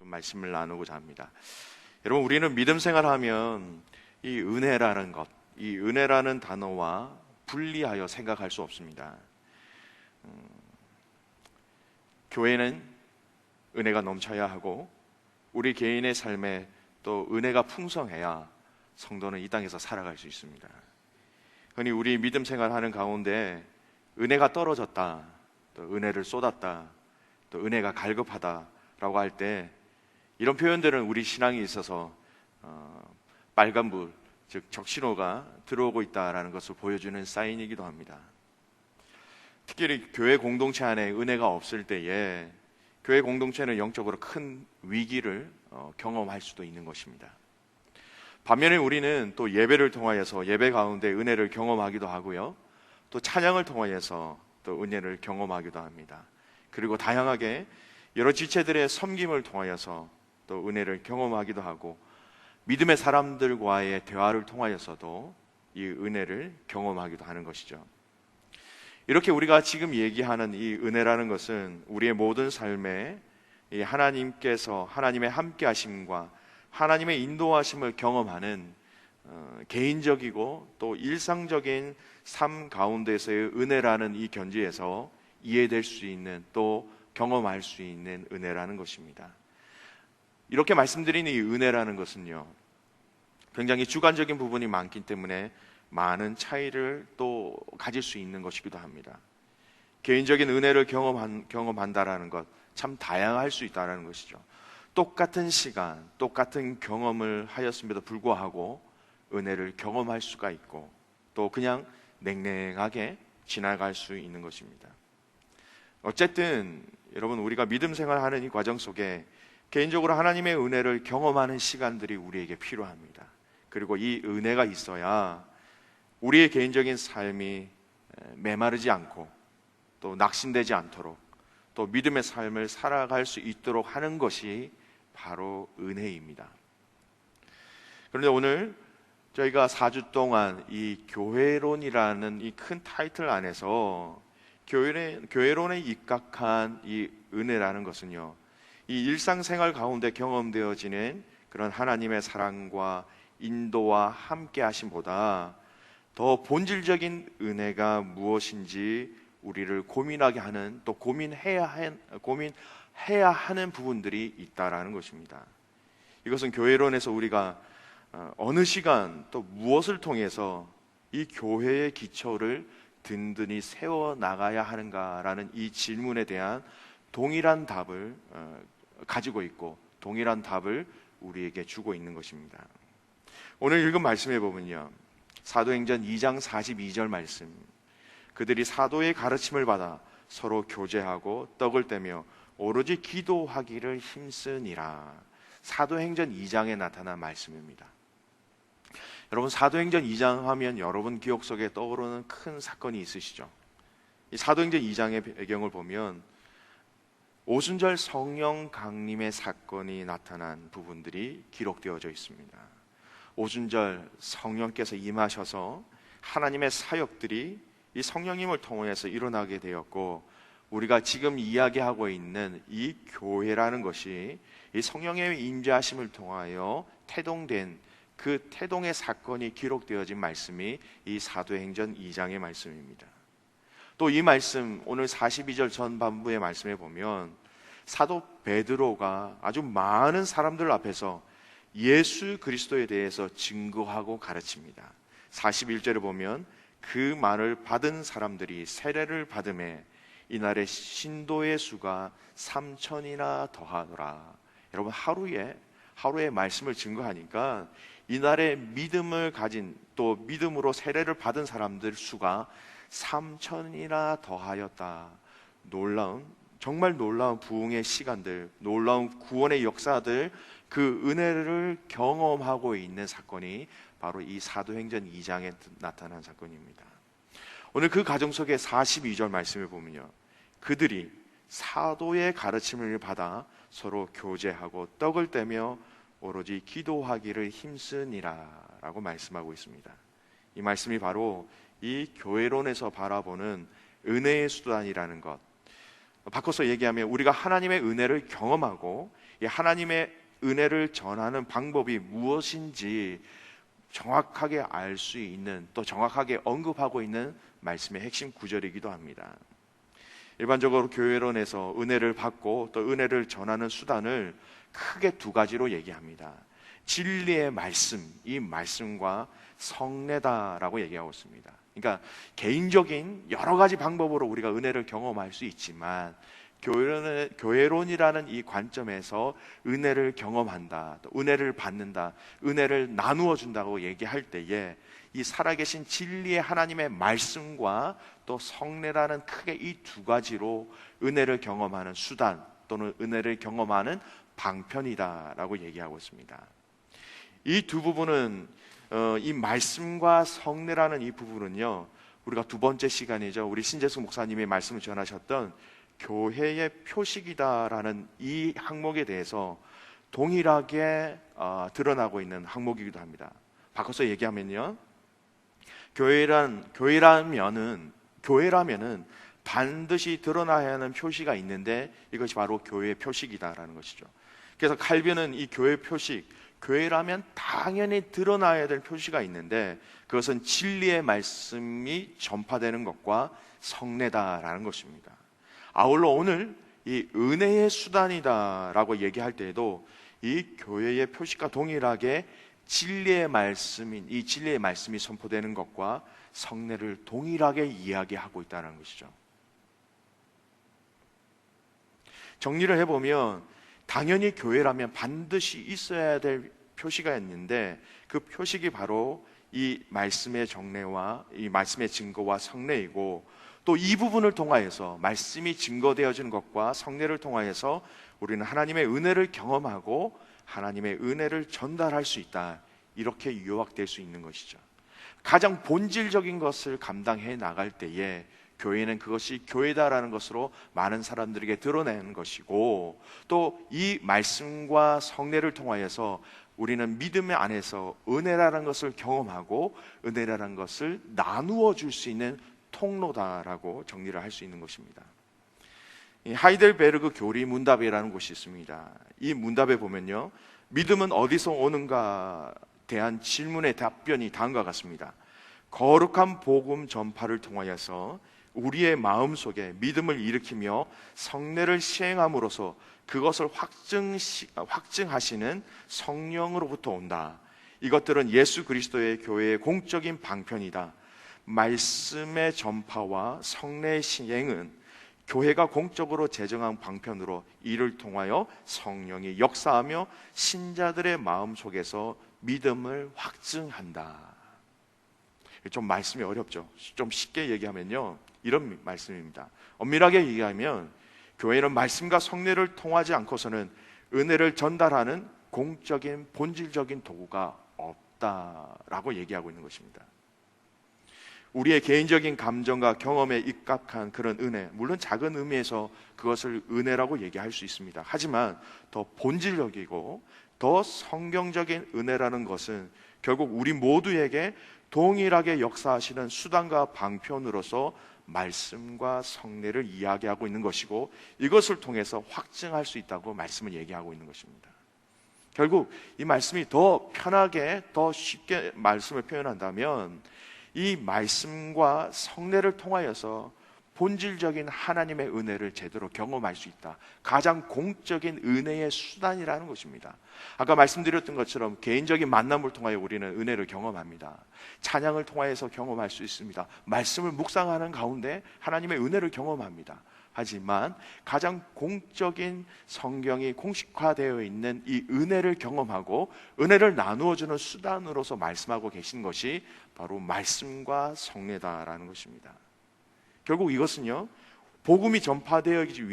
좀 말씀을 나누고자 합니다. 여러분, 우리는 믿음 생활하면 이 은혜라는 것, 이 은혜라는 단어와 분리하여 생각할 수 없습니다. 교회는 은혜가 넘쳐야 하고 우리 개인의 삶에 또 은혜가 풍성해야 성도는 이 땅에서 살아갈 수 있습니다. 흔히 우리 믿음 생활하는 가운데 은혜가 떨어졌다, 또 은혜를 쏟았다, 또 은혜가 갈급하다라고 할 때 이런 표현들은 우리 신앙에 있어서 빨간불, 즉 적신호가 들어오고 있다라는 것을 보여주는 사인이기도 합니다. 특히 교회 공동체 안에 은혜가 없을 때에 교회 공동체는 영적으로 큰 위기를 경험할 수도 있는 것입니다. 반면에 우리는 또 예배를 통하여서 예배 가운데 은혜를 경험하기도 하고요, 또 찬양을 통하여서 또 은혜를 경험하기도 합니다. 그리고 다양하게 여러 지체들의 섬김을 통하여서 또 은혜를 경험하기도 하고, 믿음의 사람들과의 대화를 통하여서도 이 은혜를 경험하기도 하는 것이죠. 이렇게 우리가 지금 얘기하는 이 은혜라는 것은 우리의 모든 삶에 이 하나님께서 하나님의 함께 하심과 하나님의 인도하심을 경험하는 개인적이고 또 일상적인 삶 가운데서의 은혜라는 이 견지에서 이해될 수 있는, 또 경험할 수 있는 은혜라는 것입니다. 이렇게 말씀드린 이 은혜라는 것은요, 굉장히 주관적인 부분이 많기 때문에 많은 차이를 또 가질 수 있는 것이기도 합니다. 개인적인 은혜를 경험한다라는 것, 참 다양할 수 있다는 것이죠. 똑같은 시간, 똑같은 경험을 하였음에도 불구하고 은혜를 경험할 수가 있고, 또 그냥 냉랭하게 지나갈 수 있는 것입니다. 어쨌든 여러분, 우리가 믿음 생활하는 이 과정 속에 개인적으로 하나님의 은혜를 경험하는 시간들이 우리에게 필요합니다. 그리고 이 은혜가 있어야 우리의 개인적인 삶이 메마르지 않고 또 낙심되지 않도록 또 믿음의 삶을 살아갈 수 있도록 하는 것이 바로 은혜입니다. 그런데 오늘 저희가 4주 동안 이 교회론이라는 이 큰 타이틀 안에서 교회론에 입각한 이 은혜라는 것은요, 이 일상생활 가운데 경험되어지는 그런 하나님의 사랑과 인도와 함께 하심보다 더 본질적인 은혜가 무엇인지 우리를 고민하게 하는, 또 고민해야 하는 부분들이 있다라는 것입니다. 이것은 교회론에서 우리가 어느 시간 또 무엇을 통해서 이 교회의 기초를 든든히 세워나가야 하는가라는 이 질문에 대한 동일한 답을 가지고 있고, 동일한 답을 우리에게 주고 있는 것입니다. 오늘 읽은 말씀에 보면요, 사도행전 2장 42절 말씀, 그들이 사도의 가르침을 받아 서로 교제하고 떡을 떼며 오로지 기도하기를 힘쓰니라. 사도행전 2장에 나타난 말씀입니다. 여러분, 사도행전 2장 하면 여러분 기억 속에 떠오르는 큰 사건이 있으시죠? 이 사도행전 2장의 배경을 보면 오순절 성령 강림의 사건이 나타난 부분들이 기록되어져 있습니다. 오순절 성령께서 임하셔서 하나님의 사역들이 이 성령님을 통해서 일어나게 되었고, 우리가 지금 이야기하고 있는 이 교회라는 것이 이 성령의 임재하심을 통하여 태동된 그 태동의 사건이 기록되어진 말씀이 이 사도행전 2장의 말씀입니다. 또 이 말씀, 오늘 42절 전반부의 말씀에 보면 사도 베드로가 아주 많은 사람들 앞에서 예수 그리스도에 대해서 증거하고 가르칩니다. 41절에 보면 그 말을 받은 사람들이 세례를 받음에 이날의 신도의 수가 3,000이나 더하더라. 여러분, 하루에 말씀을 증거하니까 이날의 믿음을 가진, 또 믿음으로 세례를 받은 사람들 수가 3,000이나 더하였다. 정말 놀라운 부흥의 시간들, 놀라운 구원의 역사들, 그 은혜를 경험하고 있는 사건이 바로 이 사도행전 2장에 나타난 사건입니다. 오늘 그 가정 속에 42절 말씀을 보면요, 그들이 사도의 가르침을 받아 서로 교제하고 떡을 떼며 오로지 기도하기를 힘쓰니라 라고 말씀하고 있습니다. 이 말씀이 바로 이 교회론에서 바라보는 은혜의 수단이라는 것, 바꿔서 얘기하면 우리가 하나님의 은혜를 경험하고 이 하나님의 은혜를 전하는 방법이 무엇인지 정확하게 알 수 있는, 또 정확하게 언급하고 있는 말씀의 핵심 구절이기도 합니다. 일반적으로 교회론에서 은혜를 받고 또 은혜를 전하는 수단을 크게 두 가지로 얘기합니다. 진리의 말씀, 이 말씀과 성례다라고 얘기하고 있습니다. 그러니까 개인적인 여러 가지 방법으로 우리가 은혜를 경험할 수 있지만 교회론이라는 이 관점에서 은혜를 경험한다, 또 은혜를 받는다, 은혜를 나누어 준다고 얘기할 때에 이 살아계신 진리의 하나님의 말씀과 또 성례라는 크게 이 두 가지로 은혜를 경험하는 수단 또는 은혜를 경험하는 방편이다라고 얘기하고 있습니다. 이 두 부분은 이 말씀과 성례라는 이 부분은요, 우리가 두 번째 시간이죠, 우리 신재수 목사님의 말씀을 전하셨던 교회의 표식이다라는 이 항목에 대해서 동일하게 드러나고 있는 항목이기도 합니다. 바꿔서 얘기하면요, 교회라면은 반드시 드러나야 하는 표시가 있는데 이것이 바로 교회의 표식이다라는 것이죠. 그래서 칼빈은 이 교회 표식, 교회라면 당연히 드러나야 될 표시가 있는데 그것은 진리의 말씀이 전파되는 것과 성례다라는 것입니다. 아울러 오늘 이 은혜의 수단이다라고 얘기할 때에도 이 교회의 표식과 동일하게 진리의 말씀인 이 진리의 말씀이 선포되는 것과 성례를 동일하게 이야기하고 있다는 것이죠. 정리를 해보면 당연히 교회라면 반드시 있어야 될 표시가 있는데 그 표식이 바로 이 말씀의 정례와 이 말씀의 증거와 성례이고, 또 이 부분을 통하여서 말씀이 증거되어지는 것과 성례를 통하여서 우리는 하나님의 은혜를 경험하고 하나님의 은혜를 전달할 수 있다, 이렇게 요약될 수 있는 것이죠. 가장 본질적인 것을 감당해 나갈 때에 교회는 그것이 교회다라는 것으로 많은 사람들에게 드러내는 것이고, 또 이 말씀과 성례를 통하여서 우리는 믿음 안에서 은혜라는 것을 경험하고 은혜라는 것을 나누어 줄 수 있는 통로다라고 정리를 할 수 있는 것입니다. 이 하이델베르그 교리 문답이라는 곳이 있습니다. 이 문답에 보면요, 믿음은 어디서 오는가 대한 질문의 답변이 다음과 같습니다. 거룩한 복음 전파를 통하여서 우리의 마음속에 믿음을 일으키며 성례를 시행함으로써 그것을 확증하시는 성령으로부터 온다. 이것들은 예수 그리스도의 교회의 공적인 방편이다. 말씀의 전파와 성례의 시행은 교회가 공적으로 제정한 방편으로 이를 통하여 성령이 역사하며 신자들의 마음속에서 믿음을 확증한다. 좀 말씀이 어렵죠. 좀 쉽게 얘기하면요, 이런 말씀입니다. 엄밀하게 얘기하면 교회는 말씀과 성례를 통하지 않고서는 은혜를 전달하는 공적인 본질적인 도구가 없다라고 얘기하고 있는 것입니다. 우리의 개인적인 감정과 경험에 입각한 그런 은혜, 물론 작은 의미에서 그것을 은혜라고 얘기할 수 있습니다. 하지만 더 본질적이고 더 성경적인 은혜라는 것은 결국 우리 모두에게 동일하게 역사하시는 수단과 방편으로서 말씀과 성례를 이야기하고 있는 것이고, 이것을 통해서 확증할 수 있다고 말씀을 얘기하고 있는 것입니다. 결국 이 말씀이 더 편하게, 더 쉽게 말씀을 표현한다면 이 말씀과 성례를 통하여서 본질적인 하나님의 은혜를 제대로 경험할 수 있다. 가장 공적인 은혜의 수단이라는 것입니다. 아까 말씀드렸던 것처럼 개인적인 만남을 통하여 우리는 은혜를 경험합니다. 찬양을 통하여서 경험할 수 있습니다. 말씀을 묵상하는 가운데 하나님의 은혜를 경험합니다. 하지만 가장 공적인 성경이 공식화되어 있는 이 은혜를 경험하고 은혜를 나누어주는 수단으로서 말씀하고 계신 것이 바로 말씀과 성례다라는 것입니다. 결국 이것은요, 복음이 전파되어지기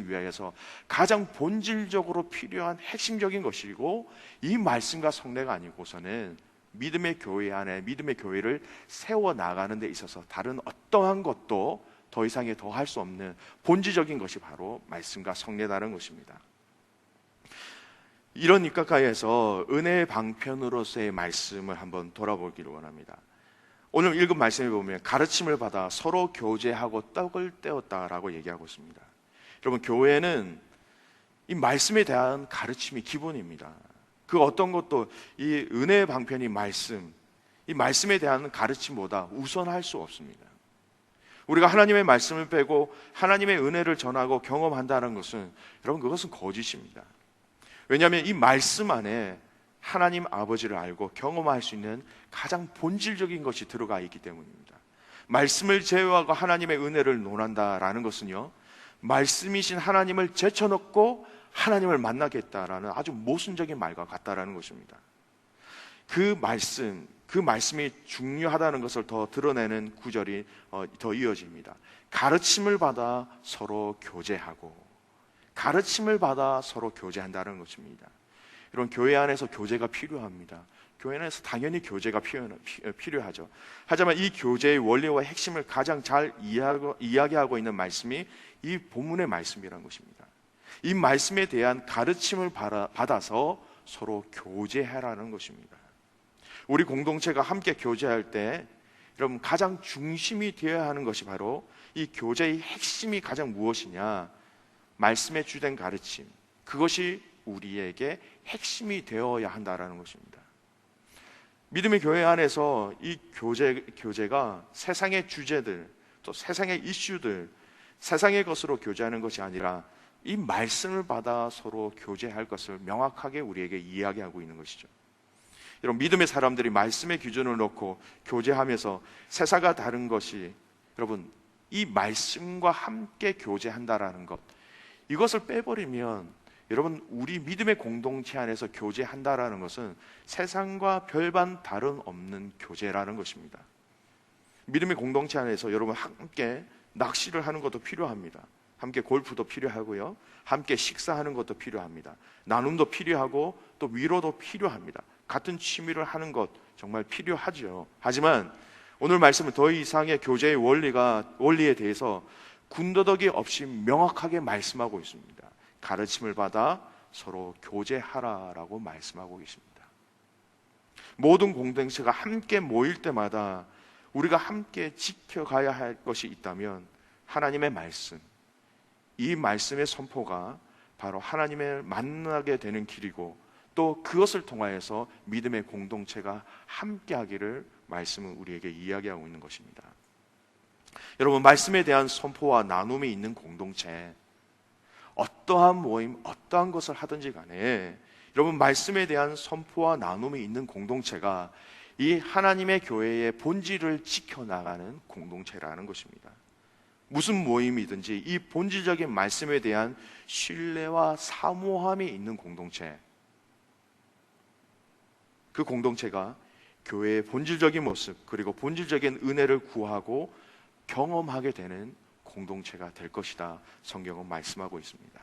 위해서 가장 본질적으로 필요한 핵심적인 것이고, 이 말씀과 성례가 아니고서는 믿음의 교회 안에 믿음의 교회를 세워나가는 데 있어서 다른 어떠한 것도 더 이상의 더 할 수 없는 본질적인 것이 바로 말씀과 성례다는 것입니다. 이런 입각하에서 은혜의 방편으로서의 말씀을 한번 돌아보기를 원합니다. 오늘 읽은 말씀에 보면 가르침을 받아 서로 교제하고 떡을 떼었다라고 얘기하고 있습니다. 여러분, 교회는 이 말씀에 대한 가르침이 기본입니다. 그 어떤 것도 이 은혜의 방편이 말씀, 이 말씀에 대한 가르침보다 우선할 수 없습니다. 우리가 하나님의 말씀을 빼고 하나님의 은혜를 전하고 경험한다는 것은, 여러분, 그것은 거짓입니다. 왜냐하면 이 말씀 안에 하나님 아버지를 알고 경험할 수 있는 가장 본질적인 것이 들어가 있기 때문입니다. 말씀을 제외하고 하나님의 은혜를 논한다라는 것은요, 말씀이신 하나님을 제쳐놓고 하나님을 만나겠다라는 아주 모순적인 말과 같다라는 것입니다. 그 말씀이 중요하다는 것을 더 드러내는 구절이 더 이어집니다. 가르침을 받아 서로 교제하고, 가르침을 받아 서로 교제한다는 것입니다. 이런 교회 안에서 교제가 필요합니다. 교회 안에서 당연히 교제가 필요하죠. 하지만 이 교제의 원리와 핵심을 가장 잘 이야기하고 있는 말씀이 이 본문의 말씀이라는 것입니다. 이 말씀에 대한 가르침을 받아서 서로 교제하라는 것입니다. 우리 공동체가 함께 교제할 때 여러분, 가장 중심이 되어야 하는 것이 바로 이 교제의 핵심이 가장 무엇이냐, 말씀에 주된 가르침, 그것이 우리에게 핵심이 되어야 한다라는 것입니다. 믿음의 교회 안에서 이 교제가 세상의 주제들, 또 세상의 이슈들, 세상의 것으로 교제하는 것이 아니라 이 말씀을 받아 서로 교제할 것을 명확하게 우리에게 이야기하고 있는 것이죠. 여러분, 믿음의 사람들이 말씀의 기준을 놓고 교제하면서 세상과 다른 것이, 여러분, 이 말씀과 함께 교제한다라는 것, 이것을 빼버리면 여러분, 우리 믿음의 공동체 안에서 교제한다라는 것은 세상과 별반 다름없는 교제라는 것입니다. 믿음의 공동체 안에서 여러분, 함께 낚시를 하는 것도 필요합니다. 함께 골프도 필요하고요, 함께 식사하는 것도 필요합니다. 나눔도 필요하고 또 위로도 필요합니다. 같은 취미를 하는 것 정말 필요하죠. 하지만 오늘 말씀은 더 이상의 교제의 원리에 대해서 군더더기 없이 명확하게 말씀하고 있습니다. 가르침을 받아 서로 교제하라라고 말씀하고 계십니다. 모든 공동체가 함께 모일 때마다 우리가 함께 지켜가야 할 것이 있다면 하나님의 말씀, 이 말씀의 선포가 바로 하나님을 만나게 되는 길이고, 또 그것을 통하여서 믿음의 공동체가 함께하기를 말씀은 우리에게 이야기하고 있는 것입니다. 여러분, 말씀에 대한 선포와 나눔이 있는 공동체, 어떠한 모임, 어떠한 것을 하든지 간에 여러분, 말씀에 대한 선포와 나눔이 있는 공동체가 이 하나님의 교회의 본질을 지켜나가는 공동체라는 것입니다. 무슨 모임이든지 이 본질적인 말씀에 대한 신뢰와 사모함이 있는 공동체, 그 공동체가 교회의 본질적인 모습, 그리고 본질적인 은혜를 구하고 경험하게 되는 공동체가 될 것이다, 성경은 말씀하고 있습니다.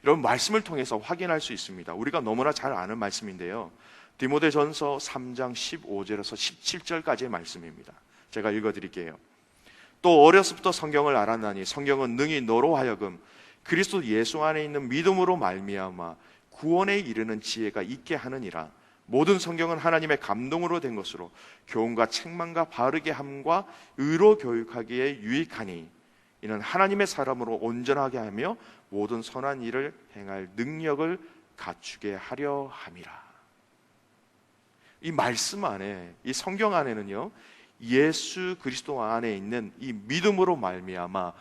여러분, 말씀을 통해서 확인할 수 있습니다. 우리가 너무나 잘 아는 말씀인데요, 디모데전서 3장 15절에서 17절까지의 말씀입니다. 제가 읽어드릴게요. 또 어려서부터 성경을 알았나니 성경은 능히 너로 하여금 그리스도 예수 안에 있는 믿음으로 말미암아 구원에 이르는 지혜가 있게 하느니라. 모든 성경은 하나님의 감동으로 된 것으로 교훈과 책망과 바르게 함과 의로 교육하기에 유익하니 이는 하나님의 사람으로 온전하게 하며 모든 선한 일을 행할 능력을 갖추게 하려 함이라. 이 말씀 안에, 이 성경 안에는요, 예수 그리스도 안에 있는 이 믿음으로 말미암아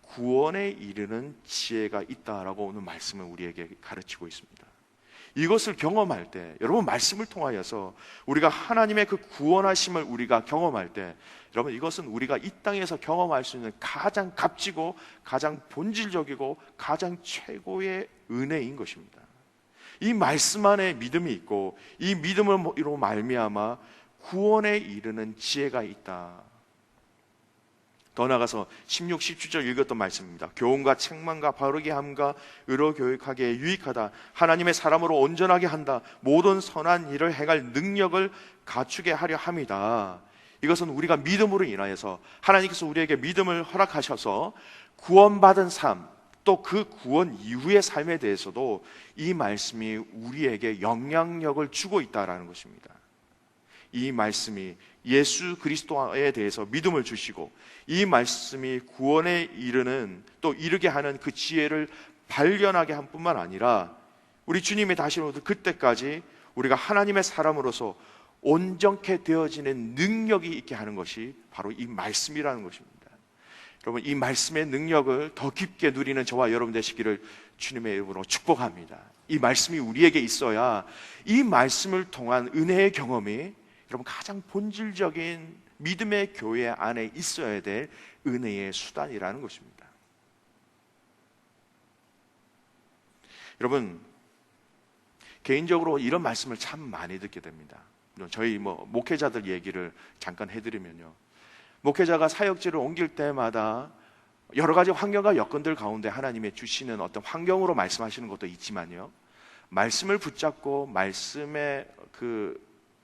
구원에 이르는 지혜가 있다라고 오늘 말씀은 우리에게 가르치고 있습니다. 이것을 경험할 때, 여러분, 말씀을 통하여서 우리가 하나님의 그 구원하심을 우리가 경험할 때, 여러분, 이것은 우리가 이 땅에서 경험할 수 있는 가장 값지고 가장 본질적이고 가장 최고의 은혜인 것입니다. 이 말씀 안에 믿음이 있고 이 믿음으로 말미암아 구원에 이르는 지혜가 있다. 더 나아가서 16, 17절 읽었던 말씀입니다. 교훈과 책망과 바르게 함과 의로 교육하기에 유익하다. 하나님의 사람으로 온전하게 한다. 모든 선한 일을 행할 능력을 갖추게 하려 함이다. 이것은 우리가 믿음으로 인하여서 하나님께서 우리에게 믿음을 허락하셔서 구원받은 삶, 또 그 구원 이후의 삶에 대해서도 이 말씀이 우리에게 영향력을 주고 있다는 것입니다. 이 말씀이 예수 그리스도에 대해서 믿음을 주시고 이 말씀이 구원에 이르는 또 이르게 하는 그 지혜를 발견하게 한 뿐만 아니라 우리 주님이 다시 오실 그때까지 우리가 하나님의 사람으로서 온전케 되어지는 능력이 있게 하는 것이 바로 이 말씀이라는 것입니다. 여러분, 이 말씀의 능력을 더 깊게 누리는 저와 여러분 되시기를 주님의 이름으로 축복합니다. 이 말씀이 우리에게 있어야 이 말씀을 통한 은혜의 경험이 여러분 가장 본질적인 믿음의 교회 안에 있어야 될 은혜의 수단이라는 것입니다. 여러분, 개인적으로 이런 말씀을 참 많이 듣게 됩니다. 저희 목회자들 얘기를 잠깐 해드리면요, 목회자가 사역지를 옮길 때마다 여러 가지 환경과 여건들 가운데 하나님의 주시는 어떤 환경으로 말씀하시는 것도 있지만요, 말씀을 붙잡고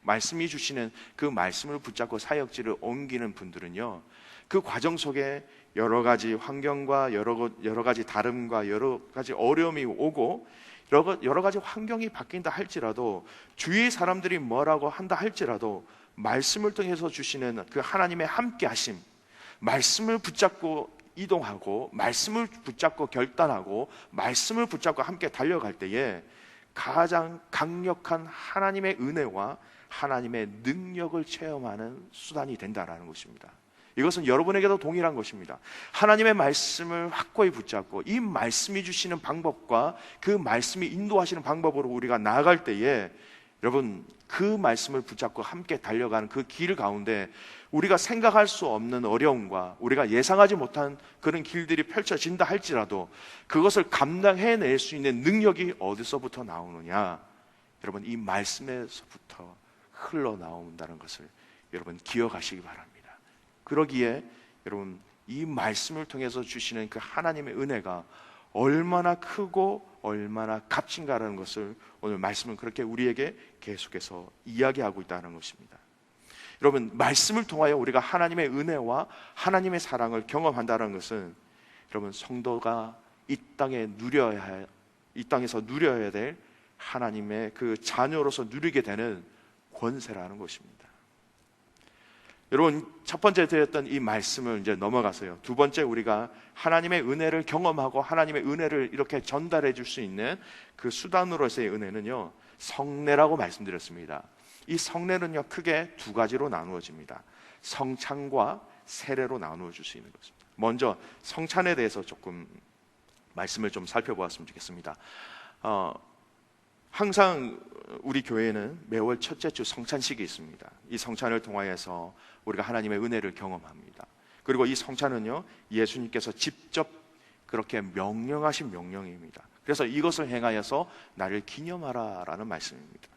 말씀이 주시는 그 말씀을 붙잡고 사역지를 옮기는 분들은요, 그 과정 속에 여러 가지 환경과 여러 가지 다름과 여러 가지 어려움이 오고 여러 가지 환경이 바뀐다 할지라도, 주위 사람들이 뭐라고 한다 할지라도 말씀을 통해서 주시는 그 하나님의 함께 하심, 말씀을 붙잡고 이동하고 말씀을 붙잡고 결단하고 말씀을 붙잡고 함께 달려갈 때에 가장 강력한 하나님의 은혜와 하나님의 능력을 체험하는 수단이 된다는 것입니다. 이것은 여러분에게도 동일한 것입니다. 하나님의 말씀을 확고히 붙잡고 이 말씀이 주시는 방법과 그 말씀이 인도하시는 방법으로 우리가 나아갈 때에 여러분, 그 말씀을 붙잡고 함께 달려가는 그 길 가운데 우리가 생각할 수 없는 어려움과 우리가 예상하지 못한 그런 길들이 펼쳐진다 할지라도 그것을 감당해낼 수 있는 능력이 어디서부터 나오느냐? 여러분, 이 말씀에서부터 흘러나온다는 것을 여러분 기억하시기 바랍니다. 그러기에 여러분, 이 말씀을 통해서 주시는 그 하나님의 은혜가 얼마나 크고 얼마나 값진가라는 것을 오늘 말씀은 그렇게 우리에게 계속해서 이야기하고 있다는 것입니다. 여러분, 말씀을 통하여 우리가 하나님의 은혜와 하나님의 사랑을 경험한다는 것은 여러분, 성도가 이 땅에서 누려야 될 하나님의 그 자녀로서 누리게 되는 권세라는 것입니다. 여러분, 첫 번째 드렸던 이 말씀을 이제 넘어가서요, 두 번째 우리가 하나님의 은혜를 경험하고 하나님의 은혜를 이렇게 전달해 줄 수 있는 그 수단으로서의 은혜는요, 성례라고 말씀드렸습니다. 이 성례는요, 크게 두 가지로 나누어집니다. 성찬과 세례로 나누어 줄 수 있는 것입니다. 먼저 성찬에 대해서 조금 말씀을 좀 살펴보았으면 좋겠습니다. 항상 우리 교회는 매월 첫째 주 성찬식이 있습니다. 이 성찬을 통하여서 우리가 하나님의 은혜를 경험합니다. 그리고 이 성찬은요, 예수님께서 직접 그렇게 명령하신 명령입니다. 그래서 이것을 행하여서 나를 기념하라 라는 말씀입니다.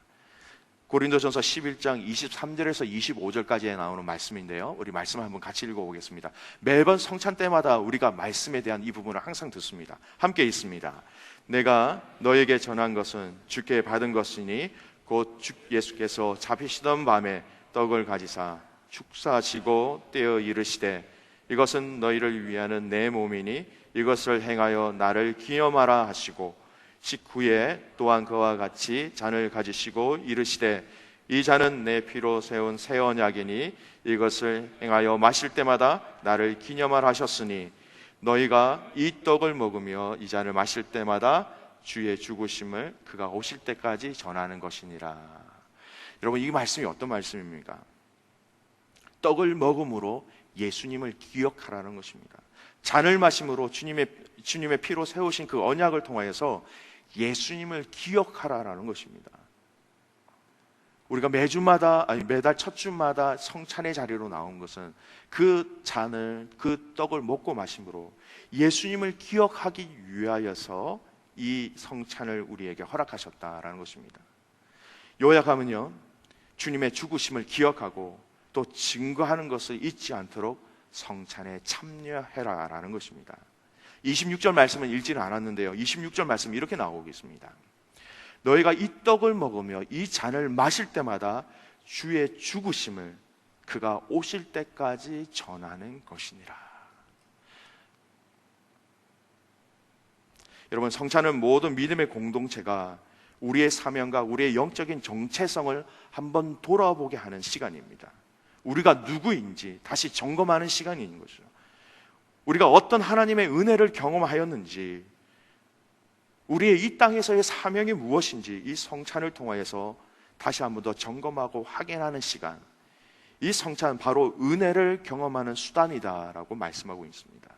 고린도전서 11장 23절에서 25절까지에 나오는 말씀인데요, 우리 말씀을 한번 같이 읽어보겠습니다. 매번 성찬 때마다 우리가 말씀에 대한 이 부분을 항상 듣습니다. 함께 읽습니다. 내가 너에게 전한 것은 주께 받은 것이니 곧 주 예수께서 잡히시던 밤에 떡을 가지사 축사하시고 떼어 이르시되 이것은 너희를 위하는 내 몸이니 이것을 행하여 나를 기념하라 하시고 식후에 또한 그와 같이 잔을 가지시고 이르시되 이 잔은 내 피로 세운 새 언약이니 이것을 행하여 마실 때마다 나를 기념하라 하셨으니 너희가 이 떡을 먹으며 이 잔을 마실 때마다 주의 죽으심을 그가 오실 때까지 전하는 것이니라. 여러분, 이 말씀이 어떤 말씀입니까? 떡을 먹음으로 예수님을 기억하라는 것입니다. 잔을 마심으로 주님의 피로 세우신 그 언약을 통하여서 예수님을 기억하라는 것입니다. 우리가 매달 첫 주마다 성찬의 자리로 나온 것은 그 잔을, 그 떡을 먹고 마심으로 예수님을 기억하기 위하여서 이 성찬을 우리에게 허락하셨다라는 것입니다. 요약하면요, 주님의 죽으심을 기억하고 또 증거하는 것을 잊지 않도록 성찬에 참여해라라는 것입니다. 26절 말씀은 읽지는 않았는데요, 26절 말씀이 이렇게 나오고 있습니다. 너희가 이 떡을 먹으며 이 잔을 마실 때마다 주의 죽으심을 그가 오실 때까지 전하는 것이니라. 여러분, 성찬은 모든 믿음의 공동체가 우리의 사명과 우리의 영적인 정체성을 한번 돌아보게 하는 시간입니다. 우리가 누구인지 다시 점검하는 시간인 거죠. 우리가 어떤 하나님의 은혜를 경험하였는지, 우리의 이 땅에서의 사명이 무엇인지 이 성찬을 통하여서 다시 한번 더 점검하고 확인하는 시간. 이 성찬은 바로 은혜를 경험하는 수단이다라고 말씀하고 있습니다.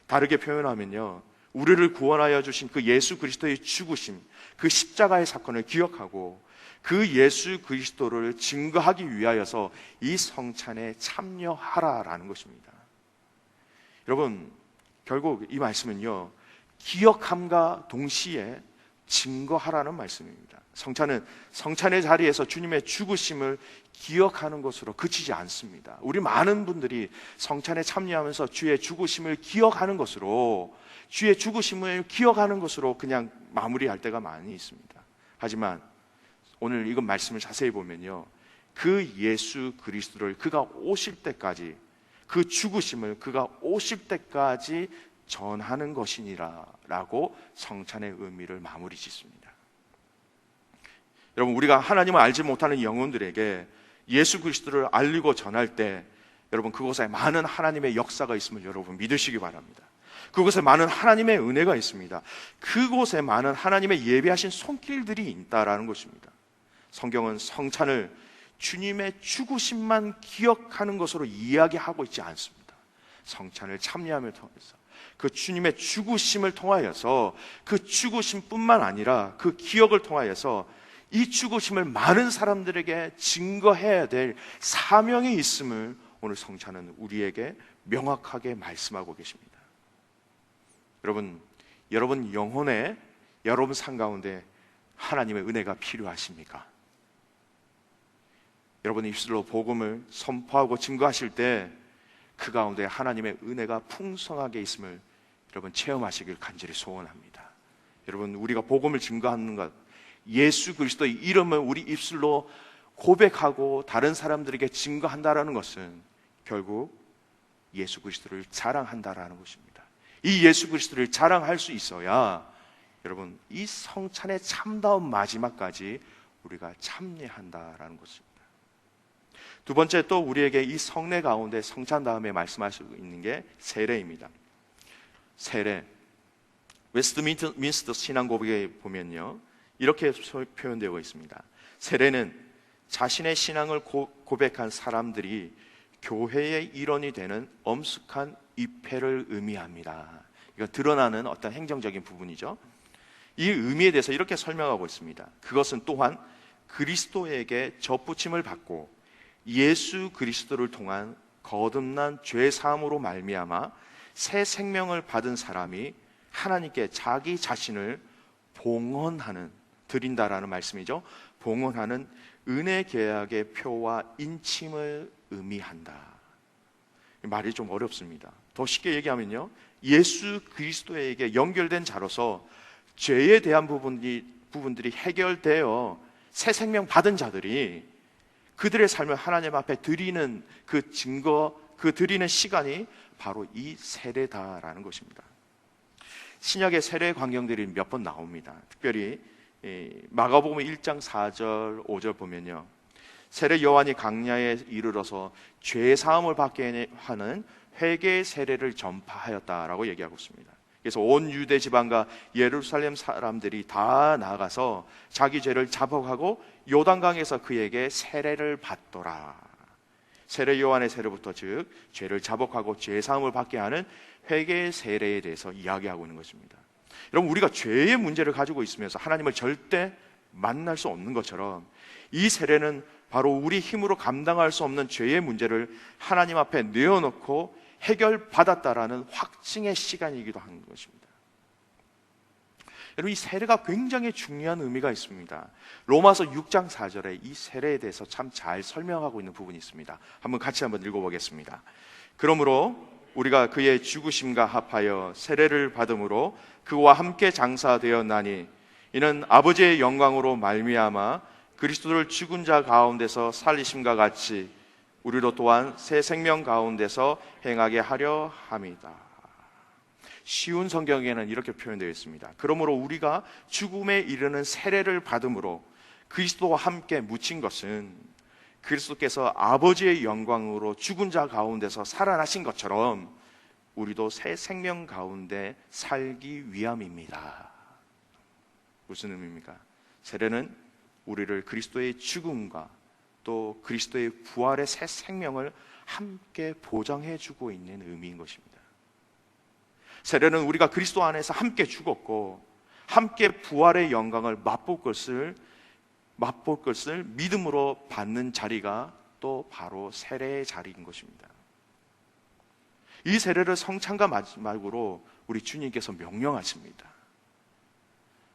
다르게 표현하면요, 우리를 구원하여 주신 그 예수 그리스도의 죽으심, 그 십자가의 사건을 기억하고 그 예수 그리스도를 증거하기 위하여서 이 성찬에 참여하라라는 것입니다. 여러분, 결국 이 말씀은요, 기억함과 동시에 증거하라는 말씀입니다. 성찬은 성찬의 자리에서 주님의 죽으심을 기억하는 것으로 그치지 않습니다. 우리 많은 분들이 성찬에 참여하면서 주의 죽으심을 기억하는 것으로, 주의 죽으심을 기억하는 것으로 그냥 마무리할 때가 많이 있습니다. 하지만 오늘 이건 말씀을 자세히 보면요, 그 예수 그리스도를 그가 오실 때까지, 그 죽으심을 그가 오실 때까지 전하는 것이니라 라고 성찬의 의미를 마무리 짓습니다. 여러분, 우리가 하나님을 알지 못하는 영혼들에게 예수 그리스도를 알리고 전할 때, 여러분, 그곳에 많은 하나님의 역사가 있음을 여러분 믿으시기 바랍니다. 그곳에 많은 하나님의 은혜가 있습니다. 그곳에 많은 하나님의 예비하신 손길들이 있다라는 것입니다. 성경은 성찬을 주님의 죽으심만 기억하는 것으로 이야기하고 있지 않습니다. 성찬을 참여함을 통해서 그 주님의 죽으심을 통하여서, 그 죽으심뿐만 아니라 그 기억을 통하여서 이 죽으심을 많은 사람들에게 증거해야 될 사명이 있음을 오늘 성찬은 우리에게 명확하게 말씀하고 계십니다. 여러분 영혼에, 여러분 삶 가운데 하나님의 은혜가 필요하십니까? 여러분의 입술로 복음을 선포하고 증거하실 때 그 가운데 하나님의 은혜가 풍성하게 있음을 여러분 체험하시길 간절히 소원합니다. 여러분, 우리가 복음을 증거하는 것, 예수 그리스도의 이름을 우리 입술로 고백하고 다른 사람들에게 증거한다라는 것은 결국 예수 그리스도를 자랑한다라는 것입니다. 이 예수 그리스도를 자랑할 수 있어야 여러분 이 성찬의 참다운 마지막까지 우리가 참여한다라는 것입니다. 두 번째, 또 우리에게 이 성례 가운데 성찬 다음에 말씀하시고 있는 게 세례입니다. 세례, 웨스트민스터 신앙고백에 보면요, 이렇게 표현되어 있습니다. 세례는 자신의 신앙을 고백한 사람들이 교회의 일원이 되는 엄숙한 입회를 의미합니다. 이거 드러나는 어떤 행정적인 부분이죠. 이 의미에 대해서 이렇게 설명하고 있습니다. 그것은 또한 그리스도에게 접붙임을 받고 예수 그리스도를 통한 거듭난 죄 사함으로 말미암아 새 생명을 받은 사람이 하나님께 자기 자신을 봉헌하는, 드린다라는 말씀이죠. 봉헌하는 은혜 계약의 표와 인침을 의미한다. 말이 좀 어렵습니다. 더 쉽게 얘기하면요, 예수 그리스도에게 연결된 자로서 죄에 대한 부분들이 해결되어 새 생명 받은 자들이 그들의 삶을 하나님 앞에 드리는 그 증거, 그 드리는 시간이 바로 이 세례다라는 것입니다. 신약의 세례 광경들이 몇 번 나옵니다. 특별히 마가복음 1장 4절 5절 보면요, 세례 요한이 강야에 이르러서 죄 사함을 받게 하는 회개 세례를 전파하였다라고 얘기하고 있습니다. 그래서 온 유대 지방과 예루살렘 사람들이 다 나가서 자기 죄를 자복하고 요단강에서 그에게 세례를 받더라. 세례 요한의 세례부터, 즉 죄를 자복하고 죄 사함을 받게 하는 회개 세례에 대해서 이야기하고 있는 것입니다. 여러분, 우리가 죄의 문제를 가지고 있으면서 하나님을 절대 만날 수 없는 것처럼 이 세례는 바로 우리 힘으로 감당할 수 없는 죄의 문제를 하나님 앞에 내어놓고 해결받았다라는 확증의 시간이기도 한 것입니다. 여러분, 이 세례가 굉장히 중요한 의미가 있습니다. 로마서 6장 4절에 이 세례에 대해서 참 잘 설명하고 있는 부분이 있습니다. 같이 한번 읽어보겠습니다. 그러므로 우리가 그의 죽으심과 합하여 세례를 받음으로 그와 함께 장사되었나니 이는 아버지의 영광으로 말미암아 그리스도를 죽은 자 가운데서 살리심과 같이 우리로 또한 새 생명 가운데서 행하게 하려 함이다. 쉬운 성경에는 이렇게 표현되어 있습니다. 그러므로 우리가 죽음에 이르는 세례를 받음으로 그리스도와 함께 묻힌 것은 그리스도께서 아버지의 영광으로 죽은 자 가운데서 살아나신 것처럼 우리도 새 생명 가운데 살기 위함입니다. 무슨 의미입니까? 세례는 우리를 그리스도의 죽음과 또 그리스도의 부활의 새 생명을 함께 보장해 주고 있는 의미인 것입니다. 세례는 우리가 그리스도 안에서 함께 죽었고 함께 부활의 영광을 맛볼 것을 믿음으로 받는 자리가 또 바로 세례의 자리인 것입니다. 이 세례를 성찬과 마지막으로 우리 주님께서 명령하십니다.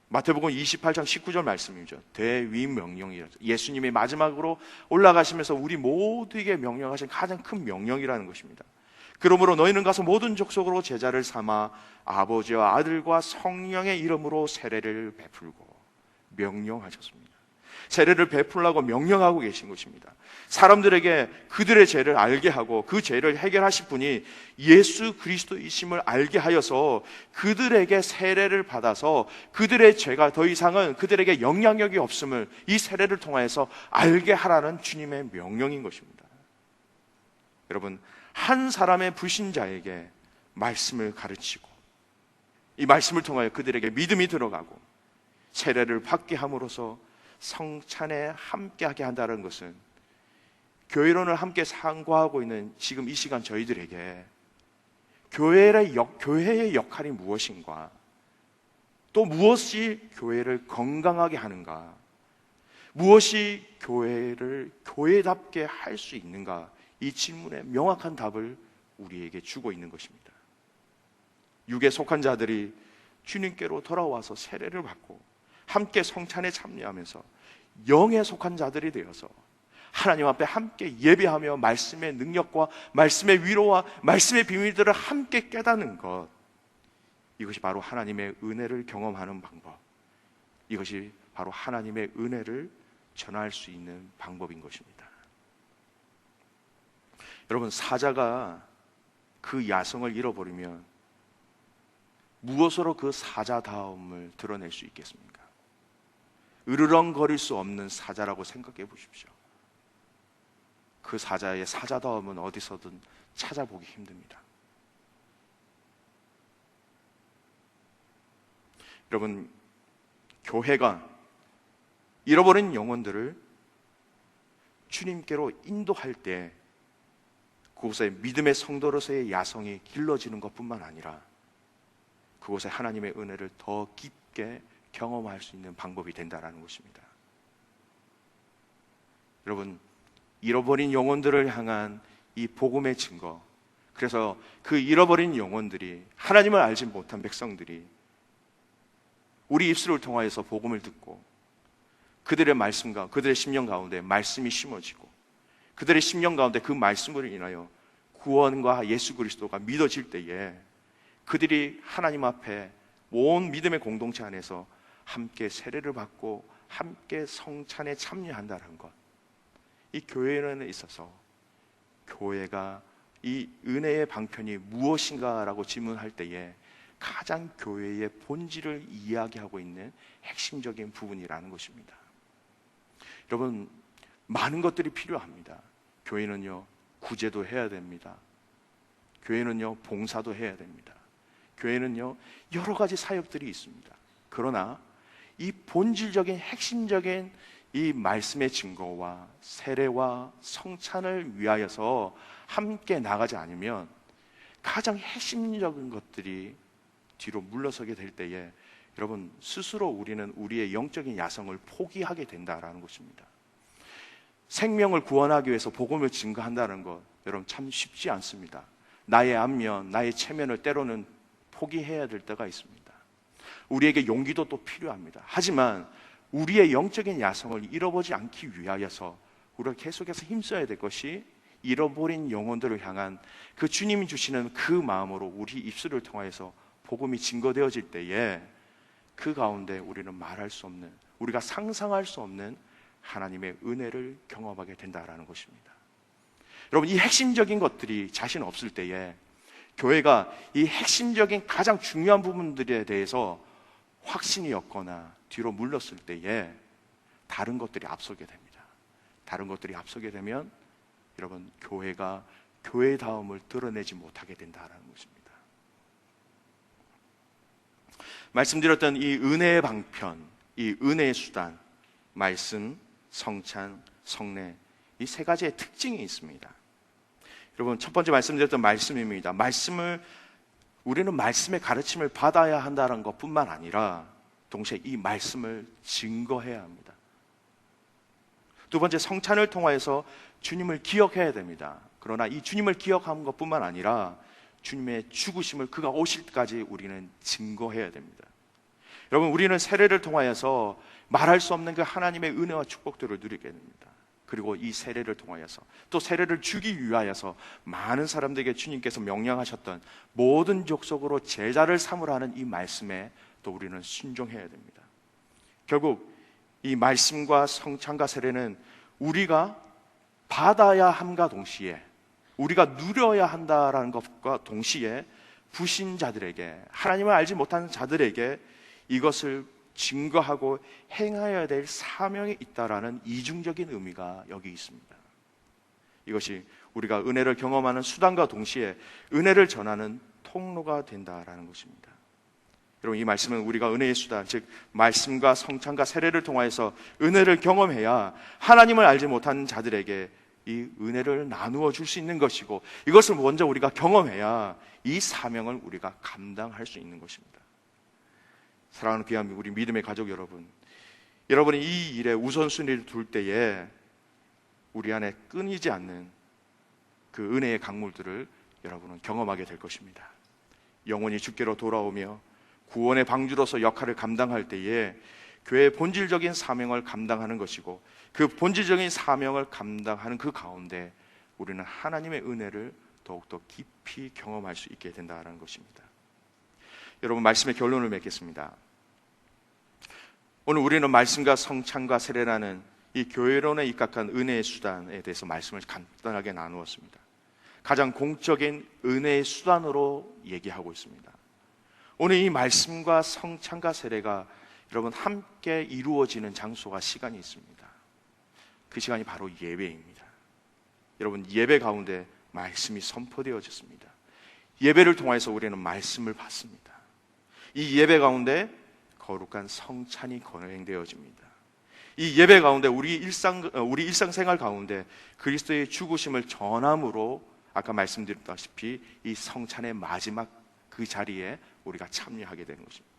마태복음 28장 19절 말씀이죠. 대위명령이라죠. 예수님이 마지막으로 올라가시면서 우리 모두에게 명령하신 가장 큰 명령이라는 것입니다. 그러므로 너희는 가서 모든 족속으로 제자를 삼아 아버지와 아들과 성령의 이름으로 세례를 베풀고 명령하셨습니다. 세례를 베풀라고 명령하고 계신 것입니다. 사람들에게 그들의 죄를 알게 하고 그 죄를 해결하실 분이 예수 그리스도이심을 알게 하여서 그들에게 세례를 받아서 그들의 죄가 더 이상은 그들에게 영향력이 없음을 이 세례를 통해서 알게 하라는 주님의 명령인 것입니다. 여러분, 한 사람의 불신자에게 말씀을 가르치고 이 말씀을 통하여 그들에게 믿음이 들어가고 세례를 받게 함으로써 성찬에 함께하게 한다는 것은 교회론을 함께 상고하고 있는 지금 이 시간 저희들에게 교회의 역할이 무엇인가, 또 무엇이 교회를 건강하게 하는가, 무엇이 교회를 교회답게 할 수 있는가, 이 질문에 명확한 답을 우리에게 주고 있는 것입니다. 육에 속한 자들이 주님께로 돌아와서 세례를 받고 함께 성찬에 참여하면서 영에 속한 자들이 되어서 하나님 앞에 함께 예배하며 말씀의 능력과 말씀의 위로와 말씀의 비밀들을 함께 깨닫는 것, 이것이 바로 하나님의 은혜를 경험하는 방법, 이것이 바로 하나님의 은혜를 전할 수 있는 방법인 것입니다. 여러분, 사자가 그 야성을 잃어버리면 무엇으로 그 사자다움을 드러낼 수 있겠습니까? 으르렁거릴 수 없는 사자라고 생각해 보십시오. 그 사자의 사자다움은 어디서든 찾아보기 힘듭니다. 여러분, 교회가 잃어버린 영혼들을 주님께로 인도할 때 그곳에 믿음의 성도로서의 야성이 길러지는 것뿐만 아니라 그곳에 하나님의 은혜를 더 깊게 경험할 수 있는 방법이 된다는 것입니다. 여러분, 잃어버린 영혼들을 향한 이 복음의 증거, 그래서 그 잃어버린 영혼들이, 하나님을 알지 못한 백성들이 우리 입술을 통하여서 복음을 듣고 그들의 말씀과 그들의 심령 가운데 말씀이 심어지고 그들의 심령 가운데 그 말씀으로 인하여 구원과 예수 그리스도가 믿어질 때에 그들이 하나님 앞에 온 믿음의 공동체 안에서 함께 세례를 받고 함께 성찬에 참여한다는 것, 이 교회에 있어서 교회가 이 은혜의 방편이 무엇인가라고 질문할 때에 가장 교회의 본질을 이야기하고 있는 핵심적인 부분이라는 것입니다. 여러분, 많은 것들이 필요합니다. 교회는요, 구제도 해야 됩니다. 교회는요, 봉사도 해야 됩니다. 교회는요, 여러 가지 사역들이 있습니다. 그러나 이 본질적인 핵심적인 이 말씀의 증거와 세례와 성찬을 위하여서 함께 나가지 않으면 가장 핵심적인 것들이 뒤로 물러서게 될 때에 여러분, 스스로 우리는 우리의 영적인 야성을 포기하게 된다라는 것입니다. 생명을 구원하기 위해서 복음을 증거한다는 것, 여러분 참 쉽지 않습니다. 나의 안면, 나의 체면을 때로는 포기해야 될 때가 있습니다. 우리에게 용기도 또 필요합니다. 하지만 우리의 영적인 야성을 잃어버리지 않기 위하여서 우리가 계속해서 힘써야 될 것이 잃어버린 영혼들을 향한 그 주님이 주시는 그 마음으로 우리 입술을 통하여서 복음이 증거되어질 때에 그 가운데 우리는 말할 수 없는, 우리가 상상할 수 없는 하나님의 은혜를 경험하게 된다라는 것입니다. 여러분, 이 핵심적인 것들이 자신 없을 때에 교회가 이 핵심적인 가장 중요한 부분들에 대해서 확신이 없거나 뒤로 물렀을 때에 다른 것들이 앞서게 됩니다. 다른 것들이 앞서게 되면 여러분, 교회가 교회다움을 드러내지 못하게 된다는 것입니다. 말씀드렸던 이 은혜의 방편, 이 은혜의 수단, 말씀, 성찬, 성례, 이 세 가지의 특징이 있습니다. 여러분, 첫 번째 말씀드렸던 말씀입니다. 우리는 말씀의 가르침을 받아야 한다는 것뿐만 아니라 동시에 이 말씀을 증거해야 합니다. 두 번째, 성찬을 통하여서 주님을 기억해야 됩니다. 그러나 이 주님을 기억하는 것뿐만 아니라 주님의 죽으심을, 그가 오실 때까지 우리는 증거해야 됩니다. 여러분, 우리는 세례를 통하여서 말할 수 없는 그 하나님의 은혜와 축복들을 누리게 됩니다. 그리고 이 세례를 통하여서, 또 세례를 주기 위하여서 많은 사람들에게 주님께서 명령하셨던 모든 족속으로 제자를 삼으라는 이 말씀에 또 우리는 순종해야 됩니다. 결국 이 말씀과 성찬과 세례는 우리가 받아야 함과 동시에, 우리가 누려야 한다라는 것과 동시에 불신자들에게, 하나님을 알지 못하는 자들에게 이것을 증거하고 행하여야 될 사명이 있다라는 이중적인 의미가 여기 있습니다. 이것이 우리가 은혜를 경험하는 수단과 동시에 은혜를 전하는 통로가 된다라는 것입니다. 여러분, 이 말씀은 우리가 은혜의 수단, 즉 말씀과 성찬과 세례를 통하여서 은혜를 경험해야 하나님을 알지 못하는 자들에게 이 은혜를 나누어 줄 수 있는 것이고, 이것을 먼저 우리가 경험해야 이 사명을 우리가 감당할 수 있는 것입니다. 사랑하는 귀한 우리 믿음의 가족 여러분, 여러분이 이 일에 우선순위를 둘 때에 우리 안에 끊이지 않는 그 은혜의 강물들을 여러분은 경험하게 될 것입니다. 영혼이 주께로 돌아오며 구원의 방주로서 역할을 감당할 때에 교회의 본질적인 사명을 감당하는 것이고, 그 본질적인 사명을 감당하는 그 가운데 우리는 하나님의 은혜를 더욱더 깊이 경험할 수 있게 된다는 것입니다. 여러분, 말씀의 결론을 맺겠습니다. 오늘 우리는 말씀과 성찬과 세례라는 이 교회론에 입각한 은혜의 수단에 대해서 말씀을 간단하게 나누었습니다. 가장 공적인 은혜의 수단으로 얘기하고 있습니다. 오늘 이 말씀과 성찬과 세례가 여러분 함께 이루어지는 장소와 시간이 있습니다. 그 시간이 바로 예배입니다. 여러분, 예배 가운데 말씀이 선포되어졌습니다. 예배를 통해서 우리는 말씀을 받습니다. 이 예배 가운데 거룩한 성찬이 거행되어집니다. 이 예배 가운데 우리 일상생활 가운데 그리스도의 죽으심을 전함으로 아까 말씀드렸다시피 이 성찬의 마지막 그 자리에 우리가 참여하게 되는 것입니다.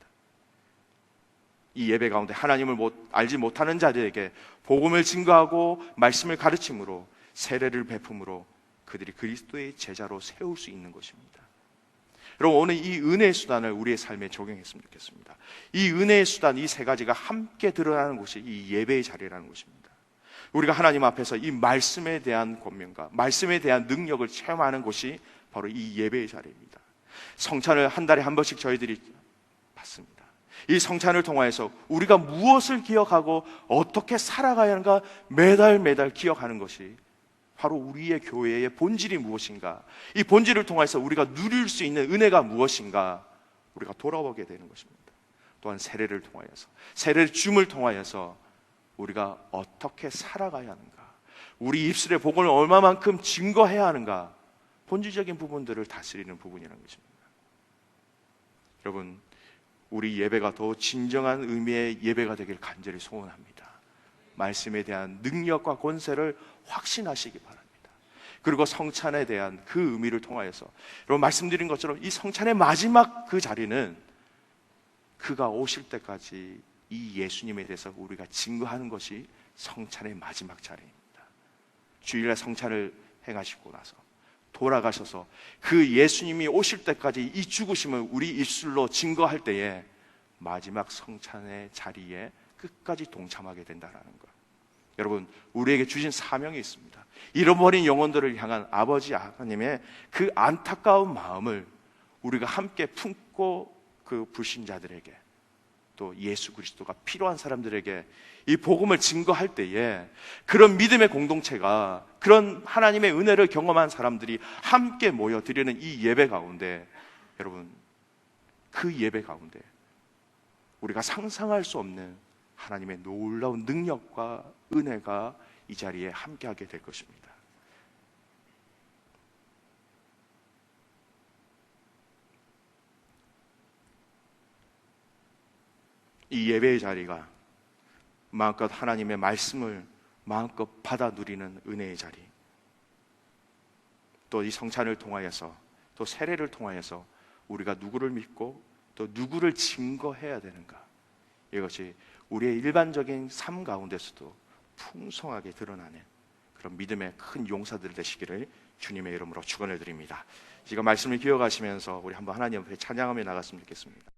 이 예배 가운데 하나님을 알지 못하는 자들에게 복음을 증거하고 말씀을 가르침으로, 세례를 베품으로 그들이 그리스도의 제자로 세울 수 있는 것입니다. 여러분, 오늘 이 은혜의 수단을 우리의 삶에 적용했으면 좋겠습니다. 이 은혜의 수단, 이 세 가지가 함께 드러나는 곳이 이 예배의 자리라는 것입니다. 우리가 하나님 앞에서 이 말씀에 대한 권면과 말씀에 대한 능력을 체험하는 곳이 바로 이 예배의 자리입니다. 성찬을 한 달에 한 번씩 저희들이 받습니다. 이 성찬을 통하여서 우리가 무엇을 기억하고 어떻게 살아가야 하는가 매달 기억하는 것이 바로 우리의 교회의 본질이 무엇인가, 이 본질을 통해서 우리가 누릴 수 있는 은혜가 무엇인가 우리가 돌아보게 되는 것입니다. 또한 세례를 통하여서, 세례를 줌을 통하여서 우리가 어떻게 살아가야 하는가, 우리 입술의 복음을 얼마만큼 증거해야 하는가, 본질적인 부분들을 다스리는 부분이라는 것입니다. 여러분, 우리 예배가 더 진정한 의미의 예배가 되길 간절히 소원합니다. 말씀에 대한 능력과 권세를 확신하시기 바랍니다. 그리고 성찬에 대한 그 의미를 통하여서, 여러분 말씀드린 것처럼 이 성찬의 마지막 그 자리는 그가 오실 때까지 이 예수님에 대해서 우리가 증거하는 것이 성찬의 마지막 자리입니다. 주일날 성찬을 행하시고 나서 돌아가셔서 그 예수님이 오실 때까지 이 죽으심을 우리 입술로 증거할 때에 마지막 성찬의 자리에 끝까지 동참하게 된다는 것. 여러분, 우리에게 주신 사명이 있습니다. 잃어버린 영혼들을 향한 아버지 하나님의 그 안타까운 마음을 우리가 함께 품고 그 불신자들에게, 또 예수 그리스도가 필요한 사람들에게 이 복음을 증거할 때에 그런 믿음의 공동체가, 그런 하나님의 은혜를 경험한 사람들이 함께 모여 드리는 이 예배 가운데, 여러분, 그 예배 가운데 우리가 상상할 수 없는 하나님의 놀라운 능력과 은혜가 이 자리에 함께하게 될 것입니다. 이 예배의 자리가 마음껏 하나님의 말씀을 마음껏 받아 누리는 은혜의 자리, 또 이 성찬을 통하여서, 또 세례를 통하여서 우리가 누구를 믿고 또 누구를 증거해야 되는가, 이것이 우리의 일반적인 삶 가운데서도 풍성하게 드러나는 그런 믿음의 큰 용사들 되시기를 주님의 이름으로 축원을 드립니다. 지금 말씀을 기억하시면서 우리 한번 하나님 앞에 찬양하며 나갔으면 좋겠습니다.